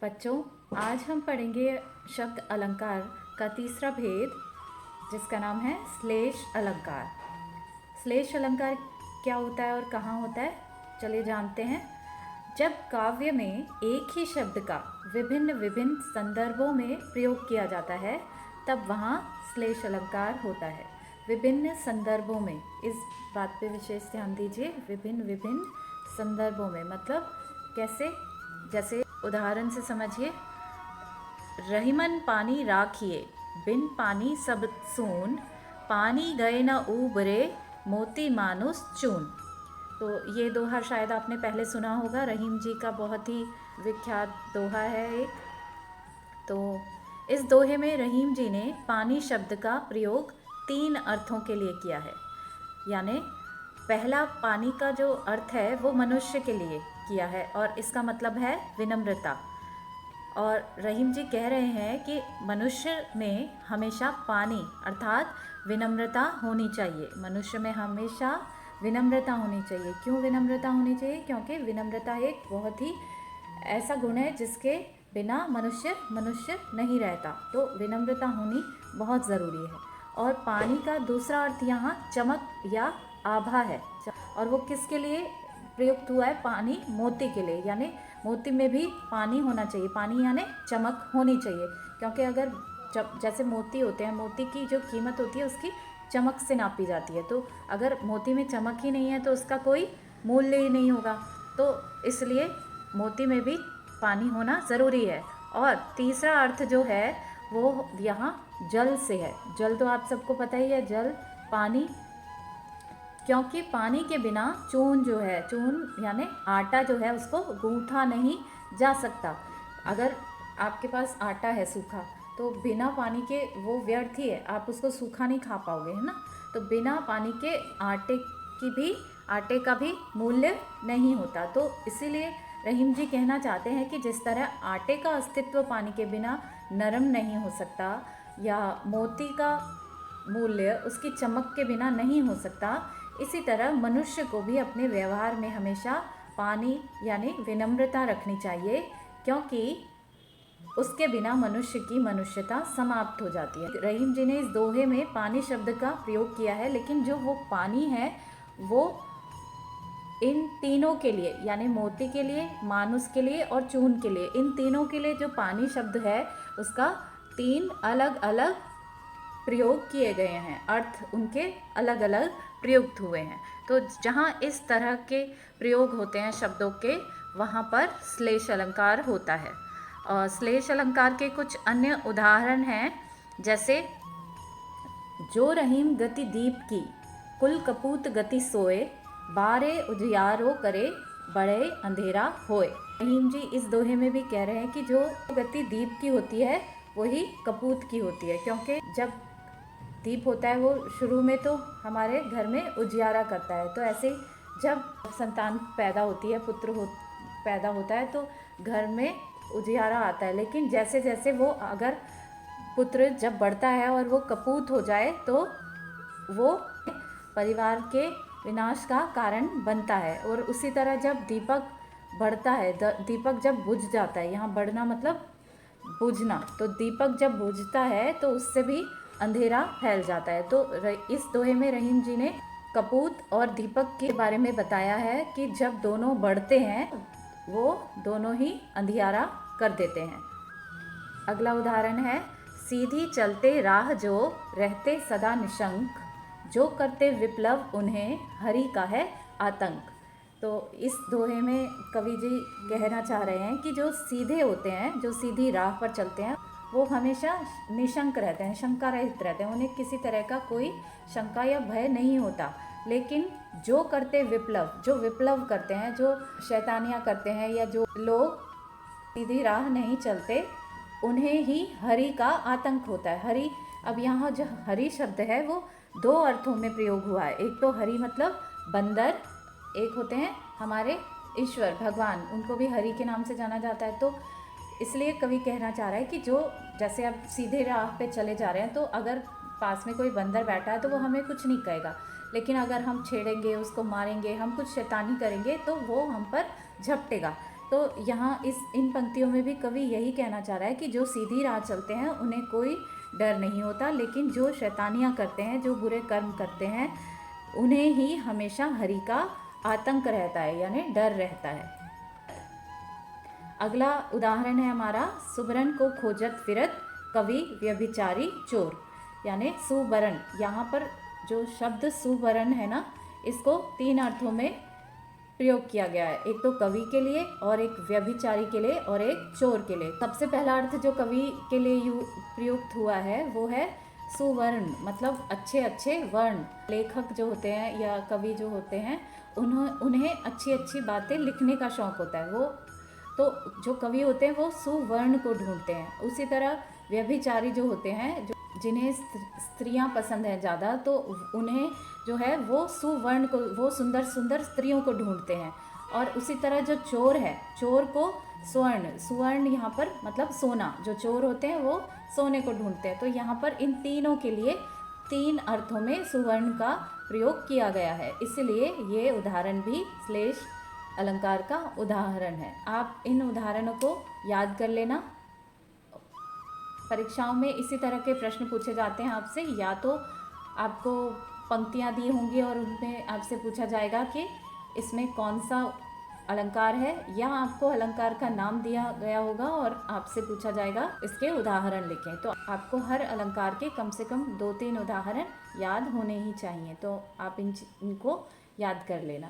बच्चों, आज हम पढ़ेंगे शब्द अलंकार का तीसरा भेद, जिसका नाम है श्लेष अलंकार। श्लेष अलंकार क्या होता है और कहाँ होता है, चलिए जानते हैं। जब काव्य में एक ही शब्द का विभिन्न विभिन्न संदर्भों में प्रयोग किया जाता है, तब वहाँ श्लेष अलंकार होता है। विभिन्न संदर्भों में, इस बात पे विशेष ध्यान दीजिए। विभिन्न विभिन्न संदर्भों में मतलब कैसे, जैसे उदाहरण से समझिए। रहीमन पानी राखिए, बिन पानी सब सून, पानी गए न ऊबरे, मोती मानुस चून। तो ये दोहा शायद आपने पहले सुना होगा। रहीम जी का बहुत ही विख्यात दोहा है एक। तो इस दोहे में रहीम जी ने पानी शब्द का प्रयोग 3 अर्थों के लिए किया है। यानी पहला पानी का जो अर्थ है वो मनुष्य के लिए किया है और इसका मतलब है विनम्रता। और रहीम जी कह रहे हैं कि मनुष्य में हमेशा पानी अर्थात विनम्रता होनी चाहिए। मनुष्य में हमेशा विनम्रता होनी चाहिए। क्यों विनम्रता होनी चाहिए? क्योंकि विनम्रता एक बहुत ही ऐसा गुण है जिसके बिना मनुष्य नहीं रहता। तो विनम्रता होनी बहुत ज़रूरी है। और पानी का दूसरा अर्थ यहाँ चमक या आभा है। और वो किसके लिए प्रयुक्त हुआ है? पानी मोती के लिए। यानी मोती में भी पानी होना चाहिए। पानी यानी चमक होनी चाहिए। क्योंकि अगर जैसे मोती होते हैं, मोती की जो कीमत होती है उसकी चमक से नापी जाती है। तो अगर मोती में चमक ही नहीं है तो उसका कोई मूल्य ही नहीं होगा। तो इसलिए मोती में भी पानी होना ज़रूरी है। और तीसरा अर्थ जो है वो यहाँ जल से है। जल तो आप सबको पता ही है, जल पानी। क्योंकि पानी के बिना चून जो है, चून यानी आटा जो है, उसको गूंथा नहीं जा सकता। अगर आपके पास आटा है सूखा, तो बिना पानी के वो व्यर्थ ही है, आप उसको सूखा नहीं खा पाओगे, है ना। तो बिना पानी के आटे का भी मूल्य नहीं होता। तो इसीलिए रहीम जी कहना चाहते हैं कि जिस तरह आटे का अस्तित्व पानी के बिना नरम नहीं हो सकता, या मोती का मूल्य उसकी चमक के बिना नहीं हो सकता, इसी तरह मनुष्य को भी अपने व्यवहार में हमेशा पानी यानी विनम्रता रखनी चाहिए। क्योंकि उसके बिना मनुष्य की मनुष्यता समाप्त हो जाती है। रहीम जी ने इस दोहे में पानी शब्द का प्रयोग किया है, लेकिन जो वो पानी है वो इन तीनों के लिए, यानी मोती के लिए, मानुस के लिए और चून के लिए, इन तीनों के लिए जो पानी शब्द है उसका 3 अलग अलग प्रयोग किए गए हैं। अर्थ उनके अलग अलग प्रयुक्त हुए हैं। तो जहाँ इस तरह के प्रयोग होते हैं शब्दों के, वहाँ पर श्लेष अलंकार होता है। और श्लेष अलंकार के कुछ अन्य उदाहरण हैं, जैसे जो रहीम गति दीप की, कुल कपूत गति सोए, बारे उजियारो करे, बड़े अंधेरा होए। रहीम जी इस दोहे में भी कह रहे हैं कि जो गति दीप की होती है वही कपूत की होती है। क्योंकि जब दीप होता है वो शुरू में तो हमारे घर में उजियारा करता है। तो ऐसे जब संतान पैदा होती है, पैदा होता है, तो घर में उजियारा आता है। लेकिन जैसे जैसे वो अगर पुत्र जब बढ़ता है और वो कपूत हो जाए, तो वो परिवार के विनाश का कारण बनता है। और उसी तरह जब दीपक बढ़ता है, दीपक जब बुझ जाता है, यहाँ बढ़ना मतलब बुझना, तो दीपक जब बुझता है तो उससे भी अंधेरा फैल जाता है। तो इस दोहे में रहीम जी ने कपूत और दीपक के बारे में बताया है कि जब दोनों बढ़ते हैं वो दोनों ही अंधियारा कर देते हैं। अगला उदाहरण है, सीधी चलते राह जो, रहते सदा निशंक, जो करते विप्लव उन्हें, हरि का है आतंक। तो इस दोहे में कवि जी कहना चाह रहे हैं कि जो सीधे होते हैं, जो सीधी राह पर चलते हैं, वो हमेशा निशंक रहते हैं, शंका रहित रहते हैं। उन्हें किसी तरह का कोई शंका या भय नहीं होता। लेकिन जो करते विप्लव, जो विप्लव करते हैं, जो शैतानियाँ करते हैं, या जो लोग सीधी राह नहीं चलते, उन्हें ही हरि का आतंक होता है। हरि, अब यहाँ जो हरि शब्द है वो 2 अर्थों में प्रयोग हुआ है। एक तो हरि मतलब बंदर, एक होते हैं हमारे ईश्वर भगवान, उनको भी हरि के नाम से जाना जाता है। तो इसलिए कवि कहना चाह रहा है कि जो जैसे आप सीधे राह पे चले जा रहे हैं, तो अगर पास में कोई बंदर बैठा है तो वो हमें कुछ नहीं कहेगा। लेकिन अगर हम छेड़ेंगे, उसको मारेंगे, हम कुछ शैतानी करेंगे, तो वो हम पर झपटेगा। तो यहाँ इन पंक्तियों में भी कवि यही कहना चाह रहा है कि जो सीधी राह चलते हैं उन्हें कोई डर नहीं होता, लेकिन जो शैतानियाँ करते हैं, जो बुरे कर्म करते हैं, उन्हें ही हमेशा हरि का आतंक रहता है, यानी डर रहता है। अगला उदाहरण है हमारा, सुबरन को खोजत फिरत कवि व्यभिचारी चोर, यानी सुबरन। यहाँ पर जो शब्द सुबरन है ना, इसको 3 अर्थों में प्रयोग किया गया है। एक तो कवि के लिए, और एक व्यभिचारी के लिए, और एक चोर के लिए। सबसे पहला अर्थ जो कवि के लिए प्रयुक्त हुआ है वो है सुवर्ण, मतलब अच्छे अच्छे वर्ण। लेखक जो होते हैं या कवि जो होते हैं, उन्हें अच्छी अच्छी बातें लिखने का शौक़ होता है। वो तो जो कवि होते हैं वो सुवर्ण को ढूंढते हैं। उसी तरह व्यभिचारी जो होते हैं, जिन्हें स्त्रियां पसंद हैं ज़्यादा, तो उन्हें जो है वो सुवर्ण को, वो सुंदर सुंदर स्त्रियों को ढूंढते हैं। और उसी तरह जो चोर है, चोर को स्वर्ण, सुवर्ण यहाँ पर मतलब सोना, जो चोर होते हैं वो सोने को ढूंढते हैं। तो यहाँ पर इन तीनों के लिए 3 अर्थों में सुवर्ण का प्रयोग किया गया है, इसलिए ये उदाहरण भी श्लेष अलंकार का उदाहरण है। आप इन उदाहरणों को याद कर लेना। परीक्षाओं में इसी तरह के प्रश्न पूछे जाते हैं आपसे, या तो आपको पंक्तियाँ दी होंगी और उनमें आपसे पूछा जाएगा कि इसमें कौन सा अलंकार है, या आपको अलंकार का नाम दिया गया होगा और आपसे पूछा जाएगा इसके उदाहरण लिखें। तो आपको हर अलंकार के कम से कम 2-3 उदाहरण याद होने ही चाहिए, तो आप इनको याद कर लेना।